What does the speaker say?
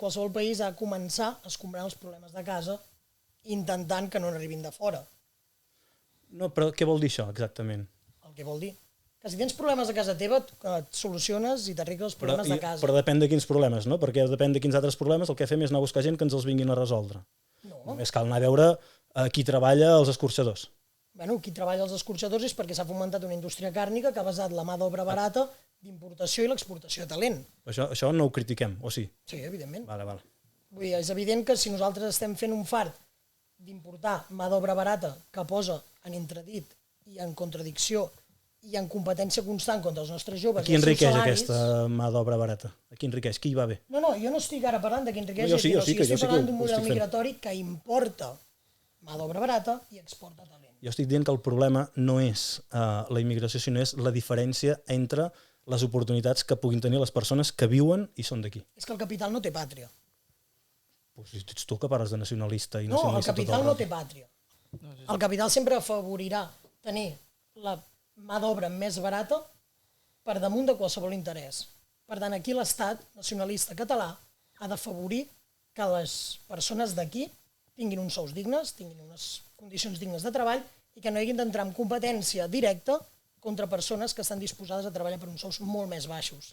qualsevol país ha de començar a escombrar els problemes de casa intentant que no n'arribin de fora. No, però què vol dir això, exactament? El que vol dir que si tens problemes a casa teva, et soluciones i t'arregles els problemes de casa. Però depèn de quins problemes, no? Perquè depèn de quins altres problemes el que fem és anar a buscar gent que ens els vinguin a resoldre. No. Només cal anar a veure qui treballa als escorxadors. Bueno, qui treballa als escorxadors és perquè s'ha fomentat una indústria càrnica que ha basat la mà d'obra barata d'importació i l'exportació de talent. Això no ho critiquem, o sí? Sí, evidentment. Vale. Vull dir, és evident que si nosaltres estem fent un fart d'importar mà d'obra barata que posa en entredit i en contradicció i en competència constant contra els nostres joves... A qui enriqueix aquesta mà d'obra barata? A qui enriqueix? Qui hi va bé? No, jo no estic ara parlant de qui enriqueix, jo sí que estic parlant d'un ho model estic fent. migratori que importa mà d'obra barata i exporta talent. Jo estic dient que el problema no és la immigració, sinó és la diferència entre les oportunitats que puguin tenir les persones que viuen i són d'aquí. És que el capital no té pàtria. Pues ets tu que parles de nacionalista i No, el nacionalista capital no té pàtria. El capital sempre afavorirà tenir la mà d'obra més barata per damunt de qualsevol interès. Per tant, aquí l'Estat nacionalista català ha d'afavorir que les persones d'aquí tinguin uns sous dignes, tinguin unes condicions dignes de treball i que no hagin d'entrar en competència directa contra persones que estan disposades a treballar per uns sous molt més baixos.